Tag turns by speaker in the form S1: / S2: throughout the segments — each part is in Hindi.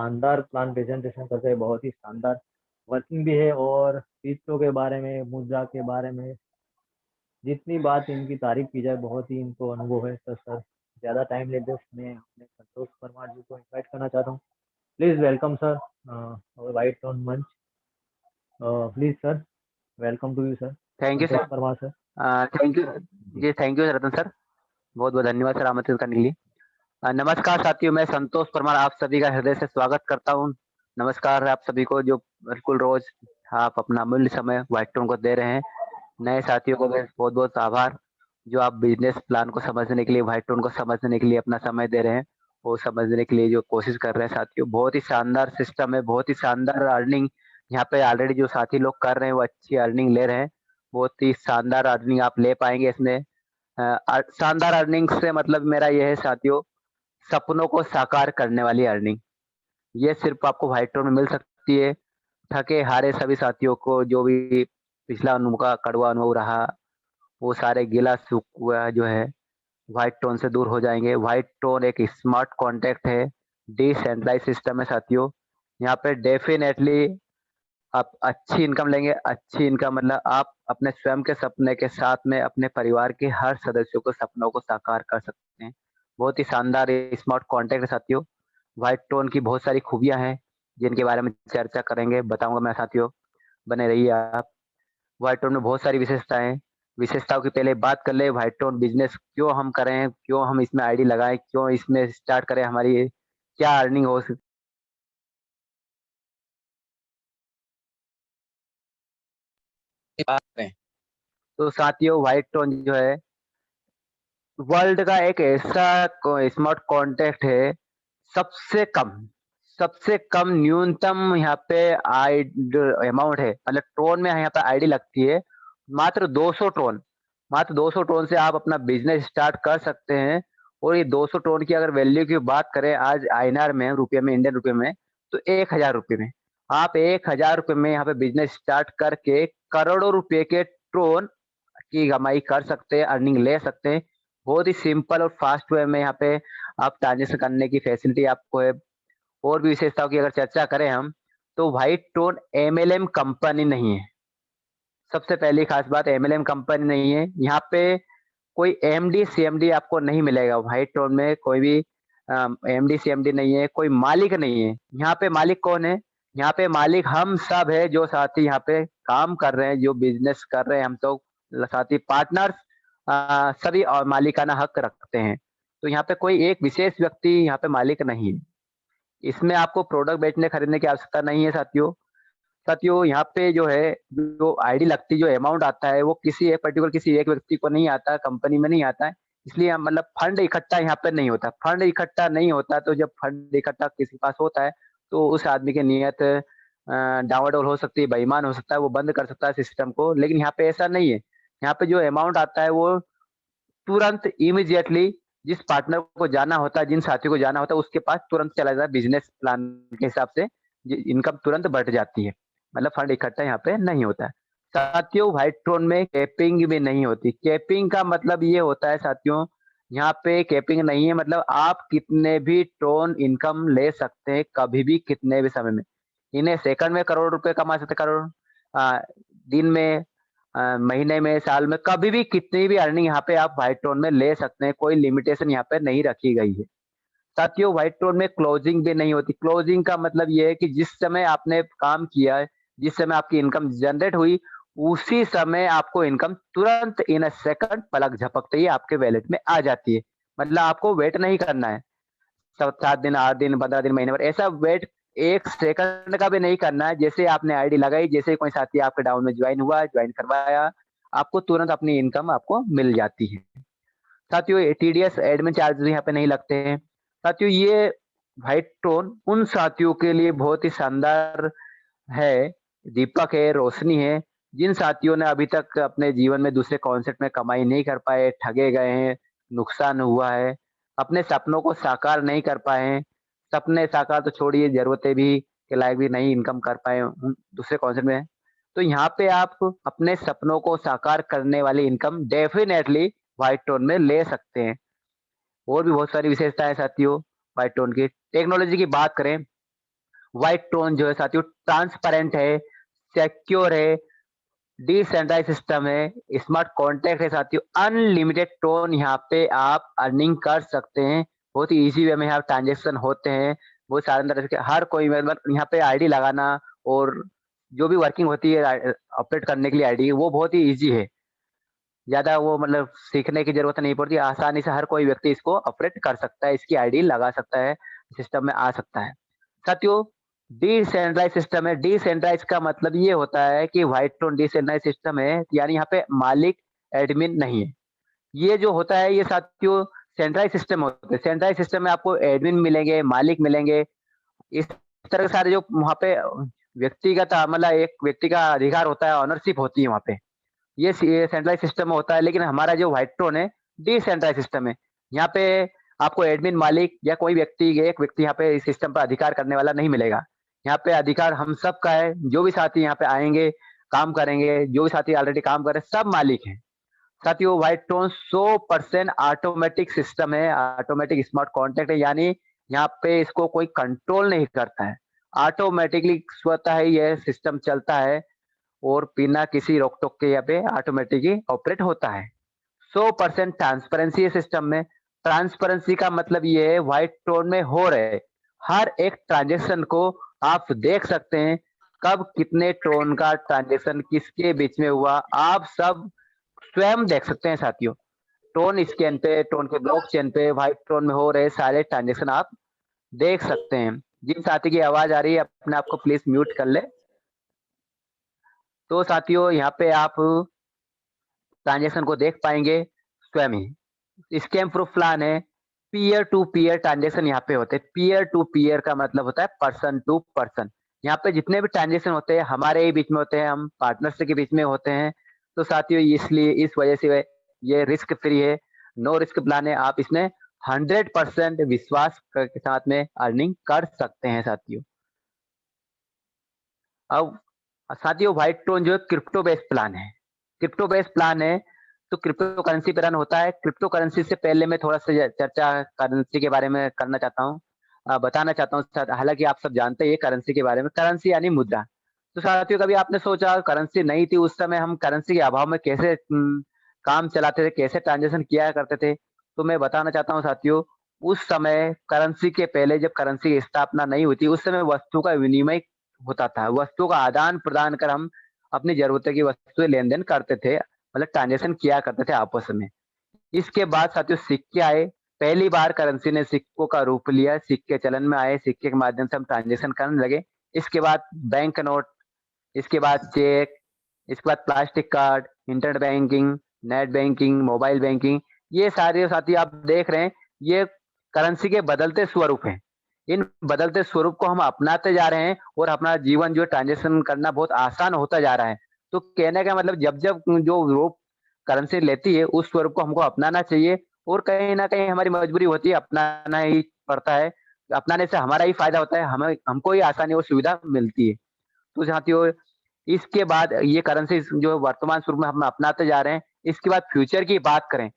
S1: शानदार प्लान प्रेजेंटेशन करते हैं, बहुत ही शानदार वर्किंग भी है। और चीज़ों के बारे में, मुद्रा के बारे में जितनी बात इनकी तारीफ की जाए, बहुत ही इनको अनुभव है। तो सर, ज़्यादा टाइम लेते मैं अपने संतोष परमार जी को इनवाइट करना चाहता हूँ। प्लीज़ वेलकम सर और वाइट ऑन मंच। Please sir, welcome to you sir,
S2: thank you
S1: Santosh
S2: sir.
S1: Parmar sir.
S2: Thank you ji, thank you Ratan sir, बहुत बहुत धन्यवाद सर आमंत्रित करने के लिए। नमस्कार साथियों, मैं संतोष परमार आप सभी का हृदय से स्वागत करता हूँ। नमस्कार आप सभी को जो बिल्कुल रोज आप अपना अमूल्य समय व्हाइट टोन को दे रहे हैं। नए साथियों को बहुत बहुत आभार जो आप बिजनेस प्लान को समझने के लिए, व्हाइट टोन को समझने के लिए अपना समय दे रहे हैं, वो समझने के लिए जो कोशिश कर रहे हैं। साथियों, बहुत ही शानदार सिस्टम है, बहुत ही शानदार अर्निंग यहाँ पे ऑलरेडी जो साथी लोग कर रहे हैं वो अच्छी अर्निंग ले रहे हैं। बहुत ही शानदार अर्निंग आप ले पाएंगे इसमें। शानदार अर्निंग से मतलब मेरा यह है साथियों, सपनों को साकार करने वाली अर्निंग। ये सिर्फ आपको व्हाइट टोन में मिल सकती है। थके हारे सभी साथियों को जो भी पिछला उनका कड़वा अनुभव रहा, वो सारे गिला शिकवा जो है व्हाइट टोन से दूर हो जाएंगे। व्हाइट टोन एक स्मार्ट कॉन्ट्रैक्ट है, डिसेंट्रलाइज सिस्टम है साथियों। यहाँ पे डेफिनेटली आप अच्छी इनकम लेंगे। अच्छी इनकम मतलब आप अपने स्वयं के सपने के साथ में अपने परिवार के हर सदस्यों को सपनों को साकार कर सकते हैं। बहुत ही शानदार स्मार्ट कॉन्ट्रैक्ट है साथियों। व्हाइट टोन की बहुत सारी खूबियां हैं जिनके बारे में चर्चा करेंगे, बताऊंगा मैं साथियों, बने रहिए आप। व्हाइट टोन में बहुत सारी विशेषताएं हैं। विशेषताओं की पहले बात कर ले, व्हाइट टोन बिजनेस क्यों हम करें, क्यों हम इसमें आईडी लगाएं, क्यों इसमें स्टार्ट करें, हमारी क्या अर्निंग हो सकती है, बात करें। तो साथियों, व्हाइट टोन जो है वर्ल्ड का एक ऐसा स्मार्ट कॉन्ट्रैक्ट है, सबसे कम सबसे कम न्यूनतम यहाँ पे अमाउंट है, मतलब टोन में यहाँ पे आईडी लगती है मात्र 200 टोन। मात्र 200 टोन से आप अपना बिजनेस स्टार्ट कर सकते हैं। और ये 200 टोन की अगर वैल्यू की बात करें आज आईएनआर में, रुपये में, इंडियन रुपये में, तो 1000 रुपये में आप 1000 रुपये में यहाँ पे बिजनेस स्टार्ट करके करोड़ों रुपए के टोन की कमाई कर सकते हैं, अर्निंग ले सकते हैं। बहुत ही सिंपल और फास्ट वे में यहाँ पे आप ट्रांजेक्शन करने की फैसिलिटी आपको है। और भी विशेषताओं की अगर चर्चा करें हम, तो व्हाइट टोन एमएलएम कंपनी नहीं है। सबसे पहली खास बात, एमएलएम कंपनी नहीं है। यहाँ पे कोई एमडी सीएमडी आपको नहीं मिलेगा। व्हाइट टोन में कोई भी एमडी सीएमडी नहीं है, कोई मालिक नहीं है। यहाँ पे मालिक कौन है? यहाँ पे मालिक हम सब है जो साथी यहाँ पे काम कर रहे हैं, जो बिजनेस कर रहे हैं। हम तो साथी पार्टनर्स सभी और मालिकाना हक रखते हैं। तो यहाँ पे कोई एक विशेष व्यक्ति यहाँ पे मालिक नहीं है। इसमें आपको प्रोडक्ट बेचने खरीदने की आवश्यकता नहीं है साथियों। साथियों, यहाँ पे जो है, जो आईडी लगती, जो अमाउंट आता है, वो किसी एक पर्टिकुलर किसी एक व्यक्ति को नहीं आता, कंपनी में नहीं आता है। इसलिए मतलब फंड इकट्ठा यहाँ पे नहीं होता। फंड इकट्ठा नहीं होता, तो जब फंड इकट्ठा किसी के पास होता है तो उस आदमी की नीयत डावाडोल हो सकती है, बेईमान हो सकता है, वो बंद कर सकता है सिस्टम को। लेकिन यहाँ पे ऐसा नहीं है। यहाँ पे जो अमाउंट आता है वो तुरंत इमीडिएटली जिस पार्टनर को जाना होता है, जिन साथियों को जाना होता है, उसके पास तुरंत चला जाता है। बिजनेस प्लान के हिसाब से इनकम तुरंत बढ़ जाती है। मतलब फंड इकट्ठा यहाँ पे नहीं होता है। साथियों, व्हाइट टोन में कैपिंग भी नहीं होती। कैपिंग का मतलब ये होता है साथियों, यहाँ पे कैपिंग नहीं है, मतलब आप कितने भी टोन इनकम ले सकते हैं, कभी भी, कितने भी समय में। इन्हें सेकंड में करोड़ रुपए कमा सकते, करोड़ दिन में, महीने में, साल में, कभी भी कितनी भी अर्निंग यहाँ पे आप व्हाइट टोन में ले सकते हैं। कोई लिमिटेशन यहाँ पे नहीं रखी गई है। साथियों, व्हाइट टोन में क्लोजिंग भी नहीं होती। क्लोजिंग का मतलब ये है कि जिस समय आपने काम किया है, जिस समय आपकी इनकम जनरेट हुई, उसी समय आपको इनकम तुरंत इन अ सेकंड पलक झपकते ही आपके वैलेट में आ जाती है। मतलब आपको वेट नहीं करना है 7 दिन, 8 दिन, 15 दिन, महीने भर, ऐसा वेट 1 सेकंड का भी नहीं करना है। जैसे आपने आईडी लगाई, जैसे कोई साथी आपके डाउन में ज्वाइन हुआ, ज्वाइन करवाया, आपको तुरंत अपनी इनकम आपको मिल जाती है। साथियों, टीडीएस एडमिन चार्ज भी यहाँ पे नहीं लगते हैं। साथियों, ये व्हाइट टोन उन साथियों के लिए बहुत ही शानदार है, दीपक है, रोशनी है, जिन साथियों ने अभी तक अपने जीवन में दूसरे कॉन्सेप्ट में कमाई नहीं कर पाए, ठगे गए हैं, नुकसान हुआ है, अपने सपनों को साकार नहीं कर पाए हैं। सपने साकार तो छोड़िए, जरूरतें भी के लायक भी नहीं इनकम कर पाए दूसरे कॉन्सेप्ट में। तो यहाँ पे आप अपने सपनों को साकार करने वाली इनकम डेफिनेटली व्हाइट टोन में ले सकते हैं। और भी बहुत सारी विशेषताएं साथियों व्हाइट टोन की। टेक्नोलॉजी की बात करें, व्हाइट ट्रोन जो है साथियों ट्रांसपेरेंट है, सिक्योर है, डिसेंट्रलाइज सिस्टम है, स्मार्ट कॉन्ट्रैक्ट है साथियों, अनलिमिटेड ट्रोन यहाँ पे आप अर्निंग कर सकते हैं। बहुत ही ईज़ी वे में यहाँ ट्रांज़ैक्शन होते हैं। बहुत सारे तरह के हर कोई मतलब यहाँ पे आईडी लगाना और जो भी वर्किंग होती है ऑपरेट करने के लिए आईडी वो बहुत ही ईज़ी है। ज़्यादा वो मतलब सीखने की ज़रूरत नहीं पड़ती, आसानी से हर कोई व्यक्ति इसको ऑपरेट कर सकता है, इसकी आईडी लगा सकता है, सिस्टम में आ सकता है। साथियों, डिसेंट्रलाइज़ सिस्टम है, डिसेंट्रलाइज़ का मतलब ये होता है कि व्हाइट टोन डिसेंट्रलाइज़ सिस्टम है, यानी यहाँ पे मालिक एडमिन नहीं है। ये जो होता है ये साथियों सेंट्रलाइज़ सिस्टम होते हैं, सेंट्रलाइज़ सिस्टम में आपको एडमिन मिलेंगे, मालिक मिलेंगे, इस तरह के सारे जो वहाँ पे व्यक्तिगत मतलब एक व्यक्ति का अधिकार होता है, ओनरशिप होती है वहाँ पे। ये सेंट्रलाइज़ सिस्टम में होता है, लेकिन हमारा जो व्हाइट टोन है, डिसेंट्रलाइज़ सिस्टम है। यहाँ पे आपको एडमिन मालिक या कोई व्यक्ति एक व्यक्ति यहाँ पे इस सिस्टम पर अधिकार करने वाला नहीं मिलेगा। यहाँ पे अधिकार हम सब का है, जो भी साथी यहाँ पे आएँगे, काम करेंगे, जो भी साथी ऑलरेडी काम कर रहे हैं, सब मालिक हैं। साथियों व्हाइट टोन 100% ऑटोमेटिक सिस्टम है, ऑटोमेटिक स्मार्ट कॉन्ट्रैक्ट है, यानी यहाँ पे इसको कोई कंट्रोल नहीं करता है। ऑटोमेटिकली स्वतः ही ये सिस्टम चलता है और बिना किसी रोक-टोक के यहाँ पे ऑटोमेटिक ही ऑपरेट होता है। 100% ट्रांसपेरेंसी है सिस्टम में। ट्रांसपेरेंसी का मतलब ये है व्हाइट टोन में हो रहे हर एक ट्रांज़ैक्शन को आप देख सकते हैं, कब कितने टोन का ट्रांज़ैक्शन किसके बीच में हुआ, आप सब स्वयं देख सकते हैं साथियों। टोन स्कैन पे, टोन के ब्लॉकचेन पे व्हाइट टोन में हो रहे सारे ट्रांज़ैक्शन आप देख सकते हैं। जिन साथी की आवाज़ आ रही है अपने आप को प्लीज़ म्यूट कर लें। तो साथियों यहाँ पे आप ट्रांज़ैक्शन को देख पाएँगे स्वयं ही। स्कैम प्रूफ प्लान है, पीयर टू पीयर ट्रांज़ैक्शन यहाँ पे होते हैं। पीयर टू पीयर का मतलब होता है पर्सन टू पर्सन। यहाँ पे जितने भी ट्रांज़ैक्शन होते हैं हमारे ही बीच में होते हैं, हम पार्टनर्स के बीच में होते हैं। तो साथियों इसलिए इस वजह से ये रिस्क फ्री है, नो रिस्क प्लान है। आप इसमें 100% विश्वास के साथ में अर्निंग कर सकते हैं साथियों। अब साथियों व्हाइट टोन जो है क्रिप्टो बेस्ड प्लान है। क्रिप्टो बेस्ड प्लान है तो क्रिप्टो करेंसी पे रन होता है। क्रिप्टो करेंसी से पहले मैं थोड़ा-सा चर्चा करेंसी के बारे में करना चाहता हूँ। बताना चाहता हूँ हालाँकि आप सब जानते हैं करेंसी के बारे में। करेंसी यानी मुद्रा। तो साथियों कभी आपने सोचा करेंसी नहीं थी उस समय हम करेंसी के अभाव में कैसे काम चलाते थे, कैसे ट्रांज़ैक्शन किया करते थे? तो मैं बताना चाहता हूँ साथियों, उस समय करेंसी के पहले जब करेंसी की स्थापना नहीं हुई थी, उस समय वस्तु का विनिमय होता था। वस्तुओं का आदान-प्रदान कर हम अपनी ज़रूरतों की वस्तुएँ लेन-देन करते थे, मतलब ट्रांज़ैक्शन किया करते थे आपस में। इसके बाद साथियों सिक्के आए, पहली बार करेंसी ने सिक्कों का रूप लिया, सिक्के चलन में आए, सिक्के के माध्यम से हम ट्रांज़ैक्शन करने लगे। इसके बाद बैंक नोट, इसके बाद चेक, इसके बाद plastic card, internet banking, net banking, mobile banking, ये सारे साथी आप देख रहे हैं, ये करेंसी के बदलते स्वरूप हैं। इन बदलते स्वरूप को हम अपनाते जा रहे हैं और अपना जीवन जो है ट्रांज़ैक्शन करना बहुत आसान होता जा रहा है। तो कहने का मतलब जब-जब जो रूप करेंसी लेती है, उस स्वरूप को हमको अपनाना चाहिए और कहीं न कहीं हमारी मजबूरी होती है, अपनाना ही पड़ता है। अपनाने से हमारा ही फ़ायदा होता है, हमें हमको ही आसानी और सुविधा मिलती है। तो साथियों इसके बाद ये करेंसी जो वर्तमान स्वरूप में हम अपनाते जा रहे हैं, इसके बाद फ्यूचर की बात करें,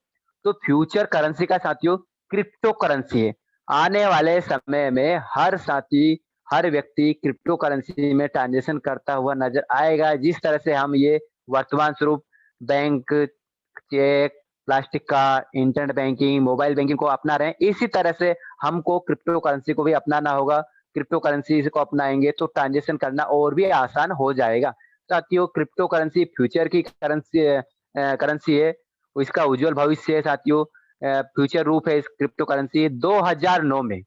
S2: तो फ्यूचर करेंसी का साथियों क्रिप्टो करेंसी है। आने वाले समय में हर साथी, हर व्यक्ति क्रिप्टो करेंसी में ट्रांज़ैक्शन करता हुआ नज़र आएगा। जिस तरह से हम ये वर्तमान स्वरूप bank, cheque, plastic card, internet banking, mobile banking को अपना रहे हैं, इसी तरह से हमको क्रिप्टो करेंसी को भी अपनाना होगा। क्रिप्टो करेंसी को अपनाएँगे तो ट्रांज़ैक्शन करना और भी आसान हो जाएगा। साथियों क्रिप्टो करेंसी फ्यूचर की करेंसी है, इसका उज्ज्वल भविष्य है साथियों। फ्यूचर रूप है इस क्रिप्टो करेंसी 2009 में।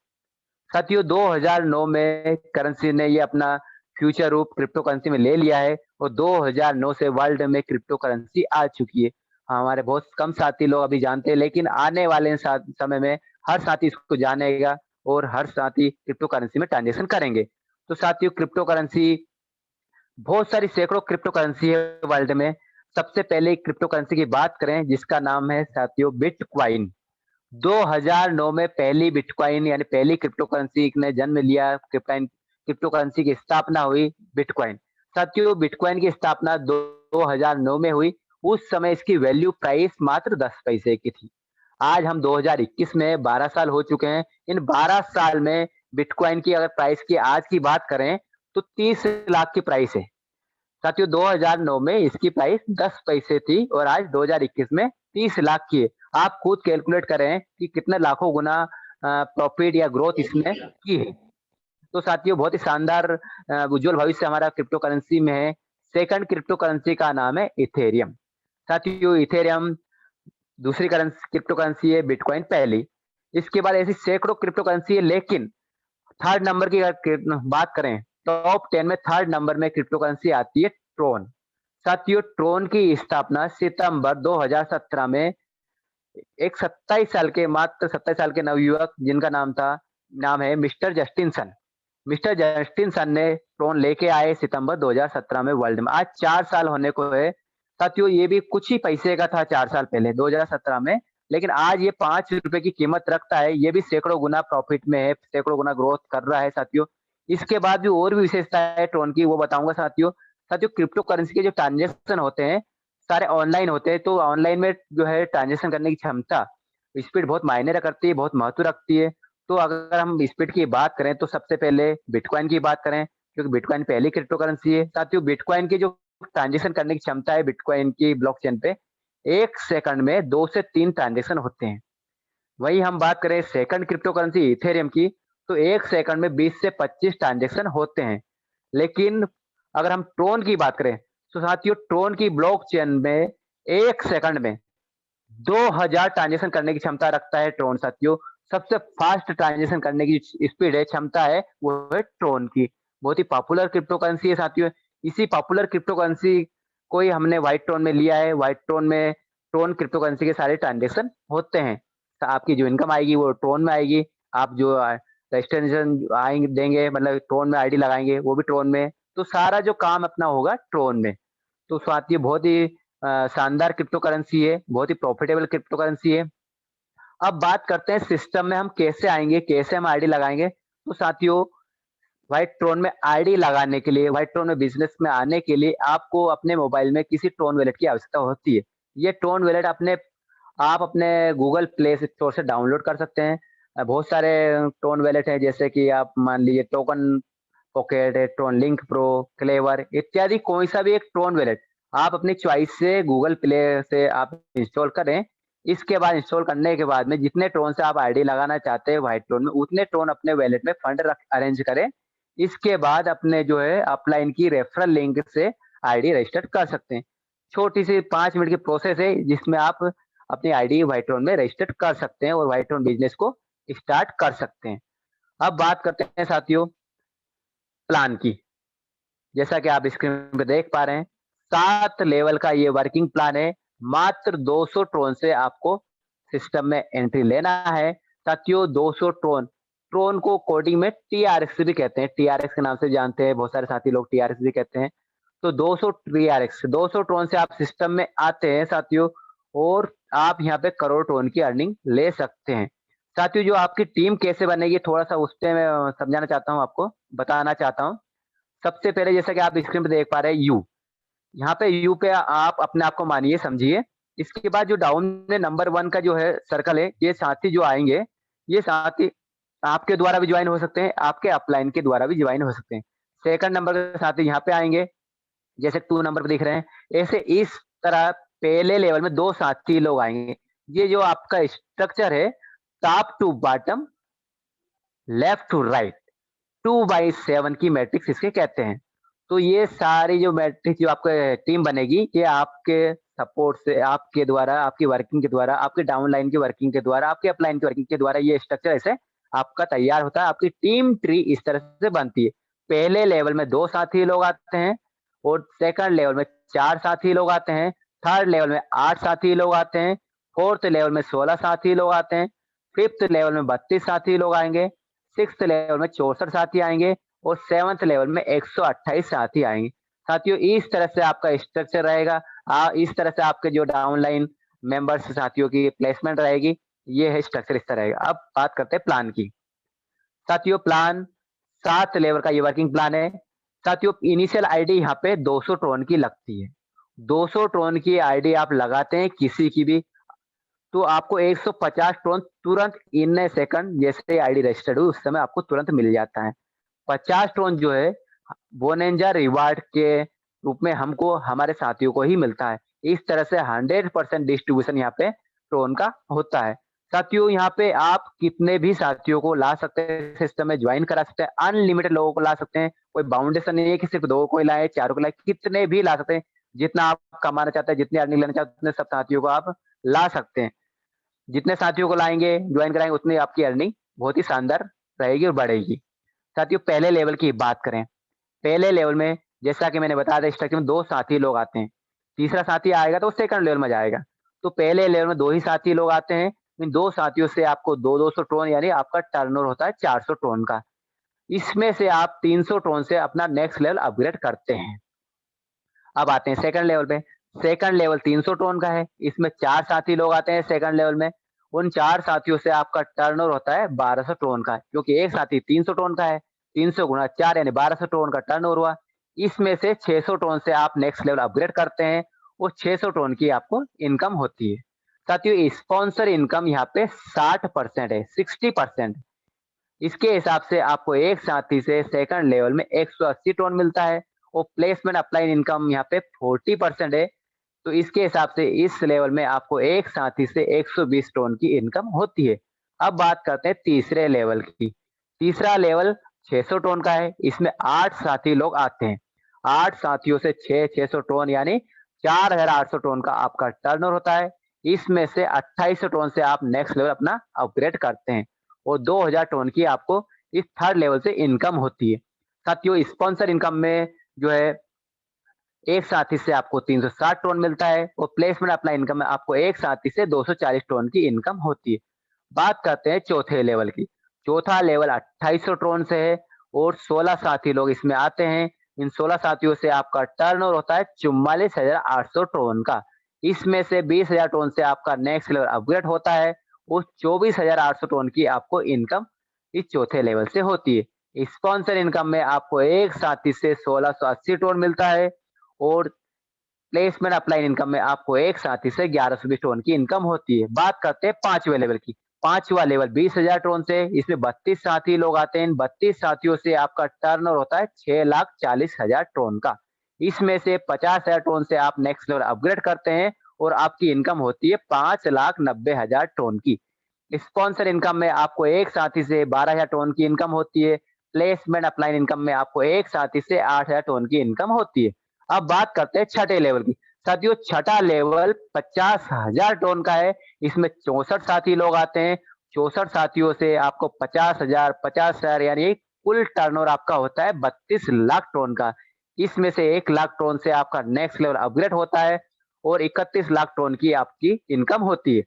S2: साथियों 2009 में करेंसी ने ये अपना फ्यूचर रूप क्रिप्टो करेंसी में ले लिया है और 2009 से वर्ल्ड में क्रिप्टो करेंसी आ चुकी है। हमारे बहुत कम साथी लोग अभी जानते हैं, लेकिन आने वाले समय में हर साथी इसको जानेगा और हर साथी क्रिप्टो करेंसी में ट्रांज़ैक्शन करेंगे। तो साथियों क्रिप्टो करेंसी बहुत सारी सैकड़ों क्रिप्टो करेंसी है वर्ल्ड में। सबसे पहले क्रिप्टो करेंसी की बात करें जिसका नाम है साथियों बिटकॉइन। 2009 में पहली बिटकॉइन यानी पहली क्रिप्टो करेंसी ने जन्म लिया। क्रिप्टो करेंसी की स्थापना हुई बिटकॉइन। साथियों बिटकॉइन की स्थापना 2009 में हुई। उस समय इसकी वैल्यू प्राइस मात्र 10 पैसे की थी। आज हम 2021 में 12 साल हो चुके हैं। इन 12 साल में बिटकॉइन की अगर प्राइस की आज की बात करें तो 30 लाख की प्राइस है। साथियों 2009 में इसकी प्राइस 10 पैसे थी और आज 2021 में 30 लाख की है। आप खुद कैलकुलेट करें कि कितने लाखों गुना प्रॉफिट या ग्रोथ इसने की है। तो साथियों बहुत ही शानदार उज्जवल भविष्य हमारा क्रिप्टो करेंसी में है। सेकंड क्रिप्टो करेंसी का नाम है इथेरियम। साथियों इथेरियम दूसरी करेंसी क्रिप्टो करेंसी है, बिटकॉइन पहली। इसके बाद ऐसी सैकड़ों क्रिप्टो करेंसी है, लेकिन थर्ड नंबर की अगर बात करें टॉप 10 में थर्ड नंबर में क्रिप्टो करेंसी आती है ट्रोन। साथियों ट्रोन की स्थापना सितंबर 2017 में एक 27 साल के नवयुवक जिनका नाम है mister Justin Sun. Mister Justin Sun ने ट्रोन लेके आए सितंबर 2017 में वर्ल्ड में। आज 4 साल होने को है। साथियों ये भी कुछ ही पैसे का था 4 साल पहले 2017 में, लेकिन आज ये 5 रुपए की कीमत रखता है। ये भी सैकड़ों गुना प्रॉफिट में है, सैकड़ों गुना ग्रोथ कर रहा है साथियों। इसके बाद भी और भी विशेषता है ट्रोन की, वो बताऊंगा साथियों। साथियों क्रिप्टो करेंसी के जो ट्रांजेक्शन होते हैं सारे ऑनलाइन होते हैं, तो ऑनलाइन में जो है ट्रांजेक्शन करने की क्षमता स्पीड बहुत मायने करती है, बहुत महत्व रखती है। तो अगर हम स्पीड की बात करें तो सबसे पहले बिटकॉइन की बात करें, क्योंकि बिटकॉइन पहली क्रिप्टो करेंसी है। साथियों बिटकॉइन की जो ट्रांजेक्शन करने की क्षमता है बिटकॉइन की ब्लॉकचेन पे 1 सेकंड में 2 से 3 ट्रांजेक्शन होते हैं। वही हम बात करें सेकंड क्रिप्टो करेंसी इथेरियम की, तो 1 सेकंड में 20 से 25 ट्रांजेक्शन होते हैं। लेकिन अगर हम ट्रोन की बात करें तो साथियों ट्रोन की ब्लॉकचेन में 1 सेकंड में 2000 ट्रांजेक्शन करने की क्षमता रखता है ट्रोन। साथियों सबसे फास्ट ट्रांजेक्शन करने की स्पीड है, क्षमता है, वो है ट्रोन की। बहुत ही पॉपुलर क्रिप्टो करेंसी है साथियों। इसी पॉपुलर क्रिप्टो करेंसी को ही हमने व्हाइट ट्रोन में लिया है। व्हाइट ट्रोन में ट्रोन क्रिप्टो करेंसी के सारे ट्रांजेक्शन होते हैं। तो आपकी जो इनकम आएगी वो ट्रोन में आएगी। आप जो रजिस्ट्रेशन आएंगे देंगे, मतलब ट्रोन में आईडी लगाएंगे, वो भी ट्रोन में। तो सारा जो काम अपना होगा ट्रोन में। तो साथियों बहुत ही शानदार क्रिप्टो करेंसी है, बहुत ही प्रॉफिटेबल क्रिप्टो करेंसी है। अब बात करते हैं सिस्टम में हम कैसे आएंगे, कैसे हम आईडी लगाएंगे। तो साथियों व्हाइट ट्रोन में आईडी लगाने के लिए, व्हाइट ट्रोन में बिजनेस में आने के लिए आपको अपने मोबाइल में किसी ट्रोन वॉलेट की आवश्यकता होती है। ये ट्रोन वॉलेट आप अपने गूगल प्ले स्टोर से डाउनलोड कर सकते हैं। बहुत सारे ट्रोन वॉलेट हैं, जैसे कि आप मान लीजिए टोकन पॉकेट है, ट्रोन लिंक प्रो, क्लेवर इत्यादि। कोई सा भी एक ट्रोन वॉलेट आप अपनी चॉइस से गूगल प्ले से आप इंस्टॉल करें। इसके बाद इंस्टॉल करने के बाद में जितने ट्रोन से आप आईडी लगाना चाहते हैं व्हाइट ट्रोन में, उतने ट्रोन अपने वॉलेट में फंड अरेंज करें। इसके बाद अपने जो है अपलाइन की रेफरल लिंक से आईडी रजिस्टर कर सकते हैं। छोटी सी 5 मिनट की प्रोसेस है, जिसमें आप अपनी आईडी व्हाइट ट्रोन में रजिस्टर कर सकते हैं और व्हाइट ट्रोन बिजनेस को स्टार्ट कर सकते हैं। अब बात करते हैं साथियों प्लान की। जैसा कि आप स्क्रीन पे देख पा रहे हैं 7 लेवल का ये वर्किंग प्लान है। मात्र 200 ट्रोन से आपको सिस्टम में एंट्री लेना है। साथियों 200 ट्रोन, ट्रोन को कोडिंग में टीआरएक्स भी कहते हैं, टीआरएक्स के नाम से जानते हैं बहुत सारे साथी लोग, टीआरएक्स भी कहते हैं। तो 200 टीआरएक्स 200 ट्रोन से आप सिस्टम में आते हैं साथियों, और आप यहाँ पे करोड़ ट्रोन की अर्निंग ले सकते हैं। साथियों जो आपकी टीम कैसे बनेगी थोड़ा सा उस पे मैं समझाना चाहता हूँ, आपको बताना चाहता हूँ। सबसे पहले जैसा कि आप स्क्रीन पे देख पा रहे हैं यू, यहाँ पे यू पे आप अपने आप को मानिए समझिए। इसके बाद जो डाउन में नंबर 1 का जो है सर्कल है, ये साथी जो आएंगे, ये साथी आपके द्वारा भी ज्वाइन हो सकते हैं, आपके अपलाइन के द्वारा भी ज्वाइन हो सकते हैं। सेकंड नंबर के साथी यहाँ पे आएंगे, जैसे 2 नंबर पे दिख रहे हैं। ऐसे इस तरह पहले लेवल में 2 साथी लोग आएंगे। ये जो आपका स्ट्रक्चर है top to bottom, left to right, 2/7 की मैट्रिक्स इसके कहते हैं। तो ये सारी जो मैट्रिक्स जो आपका टीम बनेगी, ये आपके सपोर्ट से, आपके द्वारा, आपकी वर्किंग के द्वारा, आपके डाउनलाइन की वर्किंग के द्वारा, आपके अपलाइन की वर्किंग के द्वारा ये स्ट्रक्चर ऐसे आपका तैयार होता है। आपकी टीम ट्री इस तरह से बनती है। पहले लेवल में 2 साथी लोग आते हैं और सेकंड लेवल में 4 साथी लोग आते हैं, थर्ड लेवल में 8 साथी लोग आते हैं, फोर्थ लेवल में 16 साथी लोग आते हैं, फिफ्थ लेवल में 32 साथी लोग आएंगे, सिक्स्थ लेवल में 64 साथी आएंगे और सेवंथ लेवल में 128 साथी आएंगे। साथियों इस तरह से आपका स्ट्रक्चर रहेगा। इस तरह से आपके जो डाउनलाइन मेंबर्स साथियों की प्लेसमेंट रहेगी। ये है स्ट्रक्चर, इस तरह रहेगा। अब बात करते हैं प्लान की। साथियों प्लान 7 लेवल का ये वर्किंग प्लान है। साथियों इनिशियल आईडी यहाँ पे 200 ट्रोन की लगती है। 200 ट्रोन की आईडी आप लगाते हैं किसी की भी, तो आपको 150 टोन तुरंत इन ए सेकंड जैसे आईडी रजिस्टर्ड हुई उस समय आपको तुरंत मिल जाता है। 50 टोन जो है बोनेंजा रिवार्ड के रूप में हमको हमारे साथियों को ही मिलता है। इस तरह से 100% डिस्ट्रीब्यूशन यहाँ पे टोन का होता है। साथियों यहाँ पे आप कितने भी साथियों को ला सकते हैं, सिस्टम में ज्वाइन करा सकते हैं, अनलिमिटेड लोगों को ला सकते हैं। कोई बाउंडेशन नहीं है कि सिर्फ 2 को ही लाए, 4 को लाए, कितने भी ला सकते हैं। जितना आप कमाना चाहते हैं, जितनी अर्निंग लेना चाहते हैं, उतने सब साथियों को आप ला सकते हैं। जितने साथियों को लाएंगे, ज्वाइन कराएंगे, उतनी आपकी अर्निंग बहुत ही शानदार रहेगी और बढ़ेगी। साथियों पहले लेवल की बात करें, पहले लेवल में जैसा कि मैंने बताया था स्ट्रक्चर में 2 साथी लोग आते हैं। तीसरा साथी आएगा तो सेकंड लेवल में जाएगा। तो पहले लेवल में 2 ही साथी लोग आते हैं। इन 2 साथियों से आपको 2-200 टोन यानी आपका टर्नओवर होता है 400 टोन का। इसमें से आप 300 टोन से अपना नेक्स्ट लेवल अपग्रेड करते हैं। अब आते हैं सेकंड लेवल पे। सेकंड लेवल 300 टोन का है। इसमें 4 साथी लोग आते हैं सेकंड लेवल में। उन 4 साथियों से आपका टर्नओवर होता है 1200 टोन का, क्योंकि एक साथी 300 टोन का है। 300 गुणा 4 यानी 1200 टोन का टर्नओवर हुआ। इसमें से 600 टोन से आप नेक्स्ट लेवल अपग्रेड करते हैं। उस 600 टोन की आपको इनकम होती है। साथियों स्पॉन्सर इनकम यहाँ पे 60% है, 60%। इसके हिसाब से आपको एक साथी से सेकंड लेवल में 180 टोन मिलता है और प्लेसमेंट अप्लाई इनकम यहाँ पे 40% है। तो इसके हिसाब से इस लेवल में आपको एक साथी से 120 टोन की इनकम होती है। अब बात करते हैं तीसरे लेवल की। तीसरा लेवल 600 टोन का है। इसमें 8 साथी लोग आते हैं। 8 साथियों से 600 टोन यानी 4800 टोन का आपका टर्नओवर होता है। इसमें से 2800 टोन से आप नेक्स्ट लेवल अपना अपग्रेड करते हैं और 2000 टोन की आपको इस थर्ड लेवल से इनकम होती है। साथियों स्पॉन्सर इनकम में जो है एक साथी से आपको 360 टोन मिलता है और प्लेसमेंट अप्लाई इनकम में आपको एक साथी से 240 टोन की इनकम होती है। बात करते हैं चौथे लेवल की। चौथा लेवल 2800 टोन से है और 16 साथी लोग इसमें आते हैं। इन 16 साथियों से आपका टर्नओवर होता है 44,800 टोन का। इसमें से 20,000 टोन से आपका नेक्स्ट लेवल अपग्रेड होता है और 24,800 टोन की आपको इनकम इस चौथे लेवल से होती है। स्पॉन्सर इनकम में आपको एक साथी से 1680 टोन मिलता है और प्लेसमेंट अप्लाई इनकम में आपको एक साथी से 1120 टोन की इनकम होती है। बात करते हैं पांचवें लेवल की। पांचवा लेवल 20,000 टोन से, इसमें 32 साथी लोग आते हैं। 32 साथियों से आपका टर्नओवर होता है 6,40,000 टोन का। इसमें से 50,000 टोन से आप नेक्स्ट लेवल अपग्रेड करते हैं और आपकी इनकम होती है 5,90,000 टोन की। स्पॉन्सर इनकम में आपको एक साथी से 12,000 टोन की इनकम होती है। प्लेसमेंट अपलाइन इनकम में आपको एक साथी से 8,000 टोन की इनकम होती है। अब बात करते हैं छठे लेवल की। साथियों छठा लेवल 50,000 टोन का है। इसमें 64 साथी लोग आते हैं। 64 साथियों से आपको 50,000 यानी कुल टर्नओवर आपका होता है 32 लाख टोन का। इसमें से 1 लाख टोन से आपका नेक्स्ट लेवल अपग्रेड होता है और 31 लाख टोन की आपकी इनकम होती है।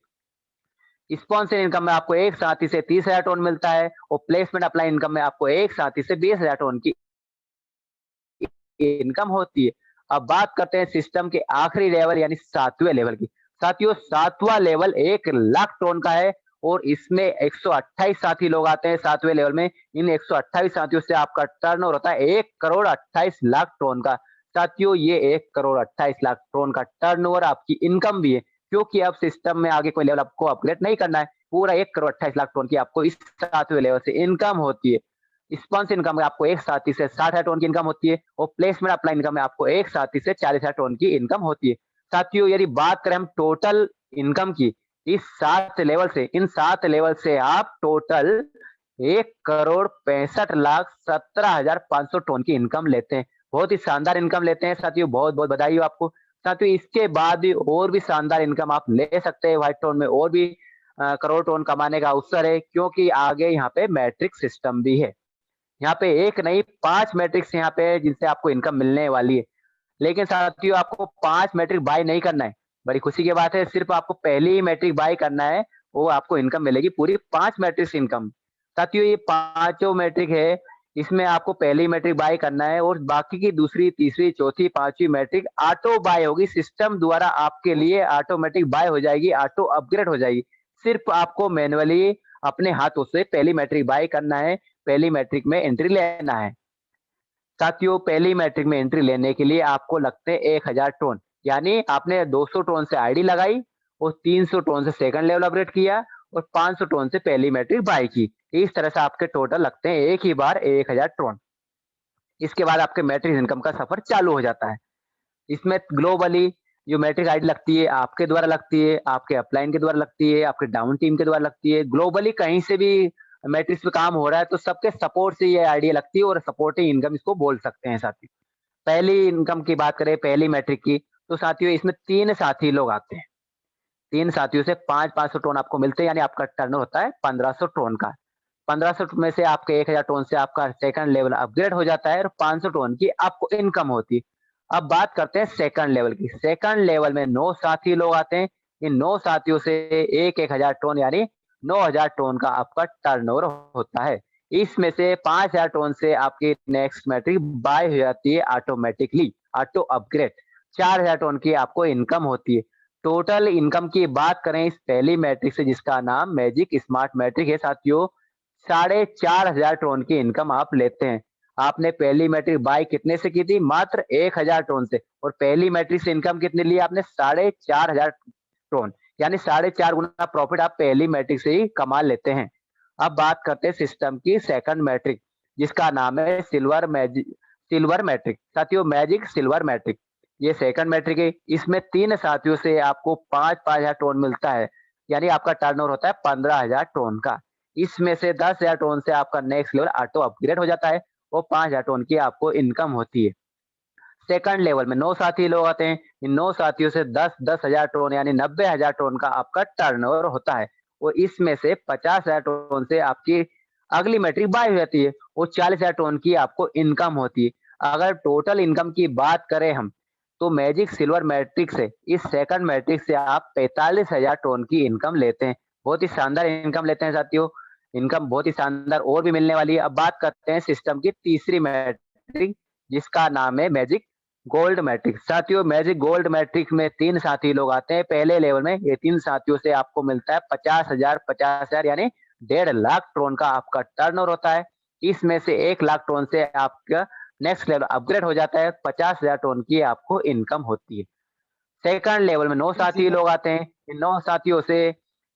S2: स्पॉन्सर इनकम में आपको एक साथी से 30,000 टोन मिलता है और प्लेसमेंट अप्लाई इनकम में आपको एक साथी से 20,000 टोन की इनकम होती है। अब बात करते हैं सिस्टम के आखिरी लेवल यानी 7वें लेवल की। साथियों 7वां लेवल 1 लाख टोन का है और इसमें 128 साथी लोग आते हैं 7वें लेवल में। इन 128 साथियों से आपका टर्नओवर होता है 1,28,00,000 टोन का। साथियों ये 1,28,00,000 टोन का टर्नओवर आपकी इनकम भी है, क्योंकि अब सिस्टम में आगे कोई लेवल आपको अपग्रेड नहीं करना है। पूरा 1,28,00,000 टोन की आपको इस 7वें लेवल से इनकम होती है। स्पॉन्सर इनकम में आपको एक साथी से 60,000 टोन की इनकम होती है और प्लेसमेंट अप्लाई इनकम में आपको एक साथी से 40,000 टोन की इनकम होती है। साथियों यदि बात करें हम टोटल इनकम की, इस 7 लेवल से, इन 7 लेवल से आप टोटल 1,65,17,500 टोन की इनकम लेते हैं। बहुत ही शानदार इनकम लेते हैं साथियों, बहुत बहुत बधाई हो आपको। साथियों इसके बाद भी और भी शानदार इनकम आप ले सकते हैं। व्हाइट टोन में और भी करोड़ टोन कमाने का अवसर है, क्योंकि आगे यहाँ पे मैट्रिक सिस्टम भी है। यहाँ पे एक नहीं 5 मैट्रिक्स यहाँ पे जिनसे आपको इनकम मिलने वाली है। लेकिन साथियों आपको 5 मैट्रिक बाय नहीं करना है। बड़ी खुशी की बात है, सिर्फ आपको पहली ही मैट्रिक बाय करना है, वो आपको इनकम मिलेगी पूरी 5 मैट्रिक्स इनकम। साथियों ये पांचों मैट्रिक है, इसमें आपको पहली मैट्रिक बाय करना है और बाकी की दूसरी, तीसरी, चौथी, पांचवी मैट्रिक ऑटो बाय होगी। सिस्टम द्वारा आपके लिए ऑटोमेटिक बाय हो जाएगी, ऑटो अपग्रेड हो जाएगी। सिर्फ आपको मैनुअली अपने हाथों से पहली मैट्रिक बाय करना है, पहली मैट्रिक में एंट्री लेना है। साथियों पहली मैट्रिक में एंट्री लेने के लिए आपको लगते हैं 1,000 टोन, यानी आपने 200 टोन से आईडी लगाई और 300 टोन से सेकंड लेवल अपग्रेड किया और 500 टोन से पहली मैट्रिक बाय की। इस तरह से आपके टोटल लगते हैं एक ही बार 1000 टोन। इसके बाद आपके मैट्रिक इनकम का सफर चालू हो जाता है। इसमें ग्लोबली जो मैट्रिक आईडी लगती है, आपके द्वारा लगती है, आपके अपलाइन के द्वारा लगती है, आपके डाउन टीम के द्वारा लगती है। ग्लोबली कहीं से भी मैट्रिक्स पे काम हो रहा है तो सबके सपोर्ट से ये आईडी लगती है और सपोर्टिंग इनकम इसको बोल सकते हैं साथियों। पहली इनकम की बात करें, पहली मैट्रिक की, तो साथियों इसमें 3 साथी लोग आते हैं। 3 साथियों से 500 टोन आपको मिलते हैं, यानी आपका टर्नओवर होता है 1500 टोन का। 1500 में से आपके 1000 टोन से आपका सेकंड लेवल अपग्रेड हो जाता है और 500 टोन की आपको इनकम होती है। अब बात करते हैं सेकंड लेवल की। सेकंड लेवल में 9 साथी लोग आते हैं। इन 9 साथियों से 1000 टोन यानी 9000 टोन का आपका टर्नओवर होता है। इसमें से 5000 टोन से आपकी नेक्स्ट मैट्रिक बाय हो जाती है ऑटोमेटिकली, ऑटो अपग्रेड। 4000 टोन की आपको इनकम होती है। टोटल इनकम की बात करें इस पहली मैट्रिक से, जिसका नाम मैजिक स्मार्ट मैट्रिक है साथियों, 4500 टोन की इनकम आप लेते हैं। आपने पहली मैट्रिक बाय कितने से की थी? मात्र 1000 टोन से। और पहली मैट्रिक से इनकम कितनी ली आपने? 4500 टोन, यानी 4.5 गुना प्रॉफिट आप पहली मैट्रिक से ही कमा लेते हैं। अब बात करते हैं सिस्टम की सेकंड मैट्रिक, जिसका नाम है सिल्वर मैट्रिक। साथियों मैजिक सिल्वर मैट्रिक, ये सेकंड मैट्रिक है। इसमें 3 साथियों से आपको 5,000 टोन मिलता है, यानी आपका टर्नओवर होता है 15,000 टोन का। इसमें से 10,000 टोन से आपका नेक्स्ट लेवल ऑटो अपग्रेड हो जाता है और 5,000 टोन की आपको इनकम होती है। सेकंड लेवल में 9 साथी लोग आते हैं। इन 9 साथियों से 10,000 टोन यानी 90,000 टोन का आपका टर्नओवर होता है और इसमें से 50,000 टोन से आपकी अगली मैट्रिक बाय हो जाती है और 40,000 टोन की आपको इनकम होती है। अगर टोटल इनकम की बात करें हम, तो मैजिक सिल्वर मैट्रिक से, इस सेकंड मैट्रिक से आप 45,000 टोन की इनकम लेते हैं। बहुत ही शानदार इनकम लेते हैं साथियों। इनकम बहुत ही शानदार और भी मिलने वाली है। अब बात करते हैं सिस्टम की तीसरी मैट्रिक, जिसका नाम है मैजिक गोल्ड मैट्रिक। साथियों मैजिक गोल्ड मैट्रिक में 3 साथी लोग आते हैं पहले लेवल में। ये 3 साथियों से आपको मिलता है 50,000 यानी 1.5 लाख टोन का आपका टर्नओवर होता है। इसमें से 1 लाख टोन से आपका नेक्स्ट लेवल अपग्रेड हो जाता है, 50,000 टोन की आपको इनकम होती है। सेकंड लेवल में 9 साथी लोग आते हैं। इन 9 साथियों से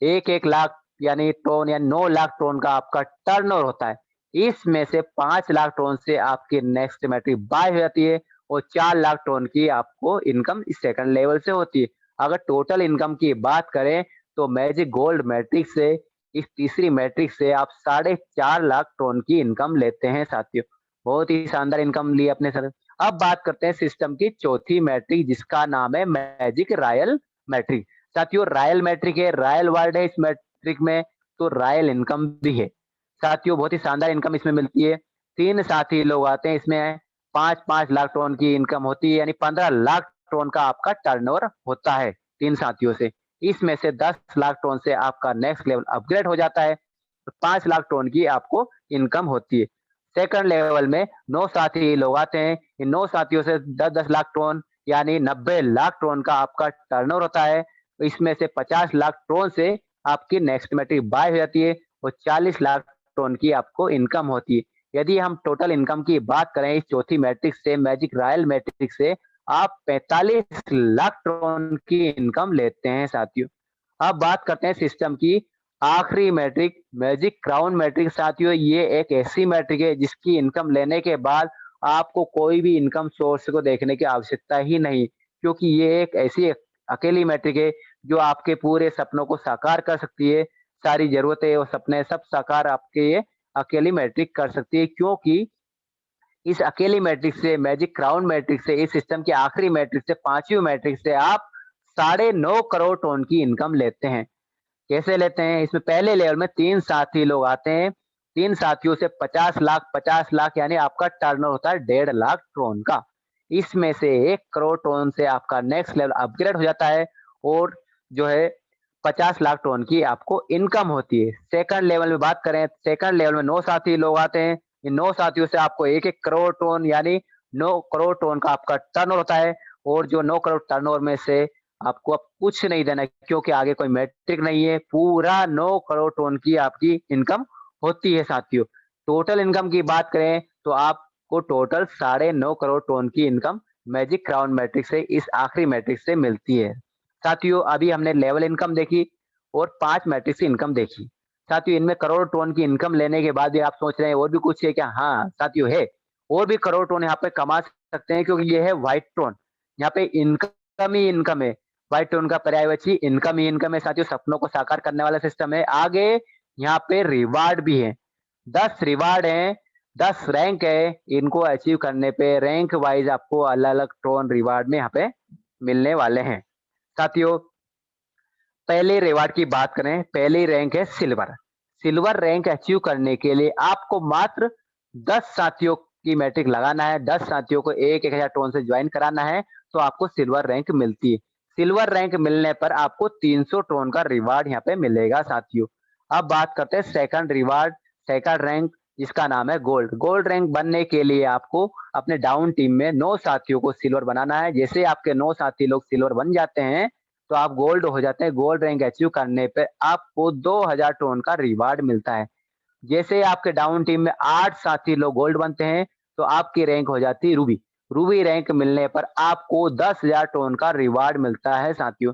S2: 1-1 लाख यानी टोन या 9 लाख टोन का आपका टर्नओवर होता है। इसमें से 5 लाख टोन से आपकी नेक्स्ट मैट्रिक बाय हो जाती है और 4 लाख टोन की आपको इनकम इस सेकंड लेवल से होती है। अगर टोटल इनकम की बात करें तो मैजिक गोल्ड मैट्रिक से, इस तीसरी मैट्रिक से आप 4.5 लाख टोन की इनकम लेते हैं साथियों। बहुत ही शानदार इनकम ली अपने सर। अब बात करते हैं सिस्टम की चौथी मैट्रिक, जिसका नाम है मैजिक रॉयल मैट्रिक। साथियों रॉयल मैट्रिक है, रॉयल वर्ड है इस मैट्रिक में, तो रॉयल इनकम भी है। साथियों बहुत ही शानदार इनकम इसमें मिलती है। 3 साथी लोग आते हैं, इसमें 5-5 लाख टोन की इनकम होती है, यानी 15 लाख टोन का आपका टर्नओवर होता है 3 साथियों से। इसमें से 10 लाख टोन से आपका नेक्स्ट लेवल अपग्रेड हो जाता है, 5 लाख टोन की आपको इनकम होती है। सेकंड लेवल में 9 साथी लोग आते हैं। इन 9 साथियों से 10-10 लाख टोन यानी 90 लाख टोन का आपका टर्नओवर होता है। इसमें से 50 लाख टोन से आपकी नेक्स्ट मैट्रिक बाय हो जाती है और 40 लाख टोन की आपको इनकम होती है। यदि हम टोटल इनकम की बात करें इस चौथी मैट्रिक से, मैजिक रॉयल मैट्रिक से, आप 45 लाख टोन की इनकम लेते हैं साथियों। अब बात करते हैं सिस्टम की आखिरी मैट्रिक, मैजिक क्राउन मैट्रिक। साथियों ये एक ऐसी मैट्रिक है जिसकी इनकम लेने के बाद आपको कोई भी इनकम सोर्स को देखने की आवश्यकता ही नहीं, क्योंकि ये एक ऐसी अकेली मैट्रिक है जो आपके पूरे सपनों को साकार कर सकती है। सारी जरूरतें और सपने सब साकार आपके ये अकेली मैट्रिक कर सकती है, क्योंकि इस अकेली मैट्रिक से, मैजिक क्राउन मैट्रिक से, इस सिस्टम की आखिरी मैट्रिक से, 5वीं मैट्रिक से आप 9.5 करोड़ टोन की इनकम लेते हैं। कैसे लेते हैं? इसमें पहले लेवल में 3 साथी लोग आते हैं। 3 साथियों से 50 लाख यानी आपका टर्नओवर होता है 1.5 लाख टोन का। इसमें से 1 करोड़ टोन से आपका नेक्स्ट लेवल अपग्रेड हो जाता है और जो है 50 लाख टोन की आपको इनकम होती है। सेकंड लेवल में बात करें, सेकंड लेवल में 9 साथी लोग आते हैं। इन 9 साथियों से आपको 1-1 करोड़ टोन यानी 9 करोड़ टोन का आपका टर्नओवर होता है और जो 9 करोड़ टर्नओवर में से आपको अब कुछ नहीं देना है, क्योंकि आगे कोई मैट्रिक नहीं है। पूरा 9 करोड़ टोन की आपकी इनकम होती है साथियों। टोटल इनकम की बात करें तो आपको टोटल 9.5 करोड़ टोन की इनकम मैजिक क्राउन मैट्रिक से, इस आखिरी मैट्रिक से मिलती है। साथियों अभी हमने लेवल इनकम देखी और 5 मैट्रिक्स इनकम देखी। साथियों इनमें करोड़ टोन की इनकम लेने के बाद भी आप सोच रहे हैं और भी कुछ है क्या? हाँ साथियों है, और भी करोड़ टोन यहाँ पे कमा सकते हैं क्योंकि ये है व्हाइट टोन। यहाँ पे इनकम ही इनकम है, व्हाइट टोन का पर्यायवाची इनकम ही इनकम है। साथियों सपनों को साकार करने वाला सिस्टम है। आगे यहाँ पे रिवार्ड भी है, 10 रिवार्ड है, 10 रैंक है। इनको अचीव करने पे रैंक वाइज आपको अलग अलग टोन रिवार्ड में यहाँ पे मिलने वाले हैं। साथियों पहले रिवार्ड की बात करें, पहली रैंक है सिल्वर। सिल्वर रैंक अचीव करने के लिए आपको मात्र 10 साथियों की मैट्रिक लगाना है, 10 साथियों को 1-1000 टोन से ज्वाइन कराना है तो आपको सिल्वर रैंक मिलती है। सिल्वर रैंक मिलने पर आपको 300 टोन का रिवार्ड यहाँ पे मिलेगा साथियों। अब बात करते हैं सेकंड रिवार्ड, सेकंड रैंक जिसका नाम है गोल्ड। गोल्ड रैंक बनने के लिए आपको अपने डाउन टीम में 9 साथियों को सिल्वर बनाना है। जैसे आपके 9 साथी लोग सिल्वर बन जाते हैं तो आप गोल्ड हो जाते हैं। गोल्ड रैंक अचीव करने पे आपको 2000 टोन का रिवार्ड मिलता है। जैसे आपके डाउन टीम में 8 साथी लोग गोल्ड बनते हैं तो आपकी रैंक हो जाती है रूबी। रूबी रैंक मिलने पर आपको 10,000 टोन का रिवार्ड मिलता है साथियों।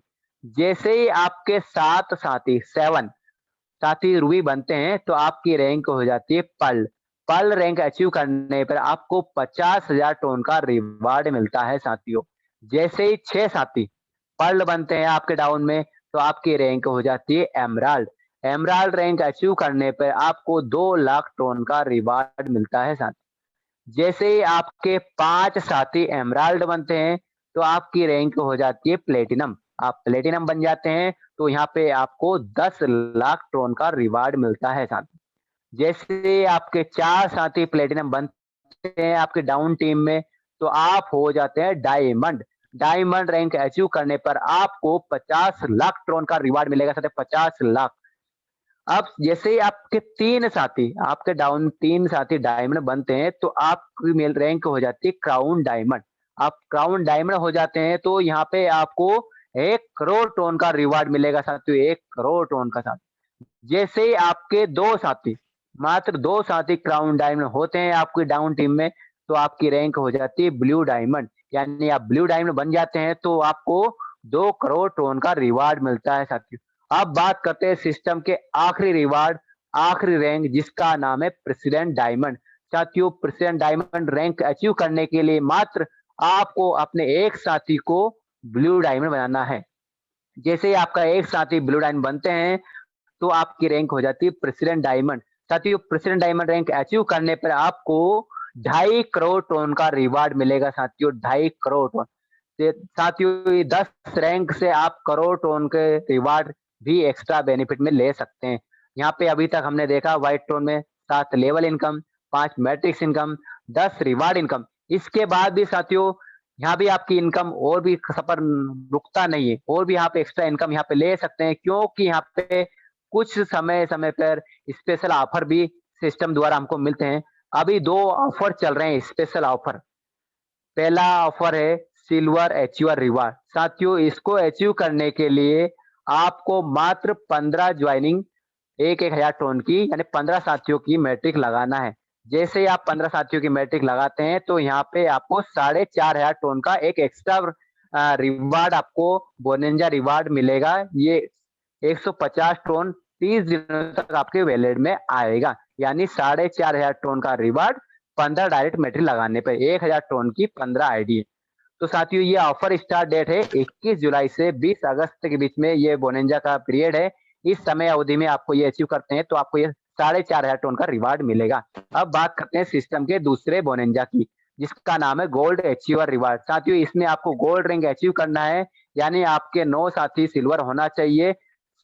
S2: जैसे ही आपके 7 साथी 7 साथी रूबी बनते हैं तो आपकी रैंक हो जाती है पर्ल। पर्ल रैंक अचीव करने पर आपको 50,000 टोन का रिवार्ड मिलता है साथियों। जैसे ही 6 साथी पर्ल बनते हैं आपके डाउन में तो आपकी रैंक हो जाती है एमराल्ड। एमराल्ड रैंक अचीव करने पर आपको 2 लाख टोन का रिवार्ड मिलता है साथी। जैसे ही आपके 5 साथी एमराल्ड बनते हैं तो आपकी रैंक हो जाती है प्लेटिनम। आप प्लेटिनम बन जाते हैं तो यहाँ पे आपको 10 लाख टोन का रिवार्ड मिलता है साथी। जैसे आपके 4 साथी प्लेटिनम बनते हैं आपके डाउन टीम में तो आप हो जाते हैं डायमंड। डायमंड रैंक अचीव करने पर आपको 50 लाख टोन का रिवार्ड मिलेगा साथी, 50 लाख। अब जैसे ही आपके 3 साथी आपके डाउन 3 साथी डायमंड बनते हैं तो आपकी मेल रैंक हो जाती है क्राउन डायमंड। आप क्राउन डायमंड हो जाते हैं तो यहाँ पे आपको 1 करोड़ टोन का रिवार्ड मिलेगा साथियों, 1 करोड़ टोन का साथ। जैसे ही आपके 2 साथी मात्र 2 साथी क्राउन डायमंड होते हैं आपकी डाउन टीम में तो आपकी रैंक हो जाती है ब्लू डायमंड। यानी आप ब्लू डायमंड बन जाते हैं तो आपको 2 करोड़ टोन का रिवार्ड मिलता है साथियों। अब बात करते हैं सिस्टम के आखिरी रिवार्ड, आखिरी रैंक जिसका नाम है प्रेसिडेंट डायमंड। साथियों प्रेसिडेंट डायमंड रैंक अचीव करने के लिए मात्र आपको अपने एक साथी को ब्लू डायमंड बनाना है। जैसे ही आपका एक साथी ब्लू डायमंड बनते हैं तो आपकी रैंक हो जाती है प्रेसिडेंट डायमंड। साथियों प्रेसिडेंट डायमंड रैंक अचीव करने पर आपको 2.5 करोड़ टोन का रिवार्ड मिलेगा साथियों, 2.5 करोड़ टोन। साथियों 10 रैंक से आप करोड़ टोन के रिवार्ड भी एक्स्ट्रा बेनिफिट में ले सकते हैं। यहाँ पे अभी तक हमने देखा व्हाइट टोन में 7 level income, 5 matrix income, 10 reward income. इसके बाद भी साथियों यहाँ भी आपकी इनकम और भी सफर रुकता नहीं है, और भी यहाँ पे एक्स्ट्रा इनकम यहाँ पे ले सकते हैं क्योंकि यहाँ पे कुछ समय समय पर स्पेशल ऑफर भी सिस्टम द्वारा हमको मिलते हैं। अभी 2 ऑफर चल रहे हैं स्पेशल ऑफर। पहला ऑफर है सिल्वर अचीवर रिवार्ड। साथियों इसको अचीव करने के लिए आपको मात्र 15 ज्वाइनिंग 1-1000 टोन की यानी 15 साथियों की मैट्रिक लगाना है। जैसे ही आप 15 साथियों की मैट्रिक लगाते हैं तो यहाँ पे आपको 4500 टोन का एक एक्स्ट्रा रिवार्ड आपको बोनेंजा रिवार्ड मिलेगा। ये 150 टोन 30 दिनों तक आपके वैलेट में आएगा, यानी 4500 टोन का रिवार्ड 15 डायरेक्ट मैट्रिक लगाने पे 1000 टोन की 15 आईडी। तो साथियों ये ऑफर स्टार्ट डेट है 21 जुलाई से 20 अगस्त के बीच में ये बोनेंजा का पीरियड है। इस समय अवधि में आपको ये अचीव करते हैं तो आपको ये 4500 टोन का रिवार्ड मिलेगा। अब बात करते हैं सिस्टम के दूसरे बोनेंजा की जिसका नाम है गोल्ड अचीवर रिवार्ड। साथियों इसमें आपको गोल्ड रैंक अचीव करना है, यानी आपके 9 साथी सिल्वर होना चाहिए।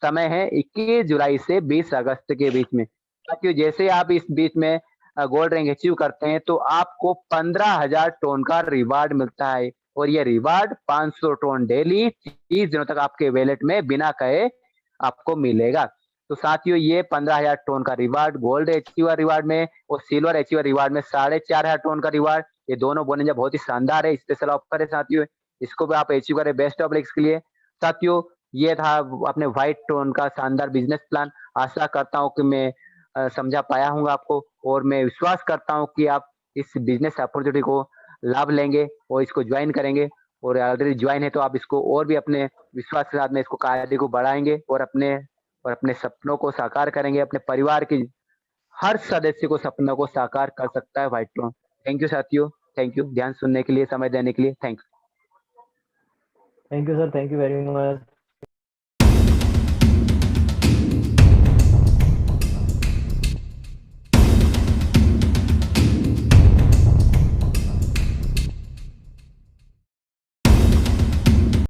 S2: समय है 21 जुलाई से 20 अगस्त के बीच में। साथियों जैसे आप इस बीच में गोल्ड रैंक अचीव करते हैं तो आपको 15,000 टोन का रिवार्ड मिलता है, और ये रिवार्ड 500 टोन डेली 30 दिनों तक आपके वैलेट में बिना कहे आपको मिलेगा। तो साथियों ये 15,000 टोन का रिवार्ड गोल्ड अचीवर रिवार्ड में और सिल्वर अचीवर रिवार्ड में 4500 टोन का रिवार्ड, ये दोनों बोनेंजा बहुत ही शानदार है, स्पेशल ऑफर है साथियों। इसको भी आप अचीव करें बेस्ट ऑफ लक्स के लिए। साथियों ये था अपने व्हाइट टोन का शानदार बिजनेस प्लान। आशा करता हूँ कि मैं समझा पाया हूँ आपको, और मैं विश्वास करता हूँ कि आप इस बिजनेस अपॉर्चुनिटी को लाभ लेंगे और इसको ज्वाइन करेंगे। और ऑलरेडी ज्वाइन है, तो आप इसको और भी अपने विश्वास के साथ में इसको कार्य को बढ़ाएंगे और अपने सपनों को साकार करेंगे। अपने परिवार की हर सदस्य को सपनों को साकार कर सकता है व्हाइट टोन। थैंक यू साथियों, थैंक यू ध्यान सुनने के लिए, समय देने के लिए, thank you.
S1: Thank you sir, thank you very much.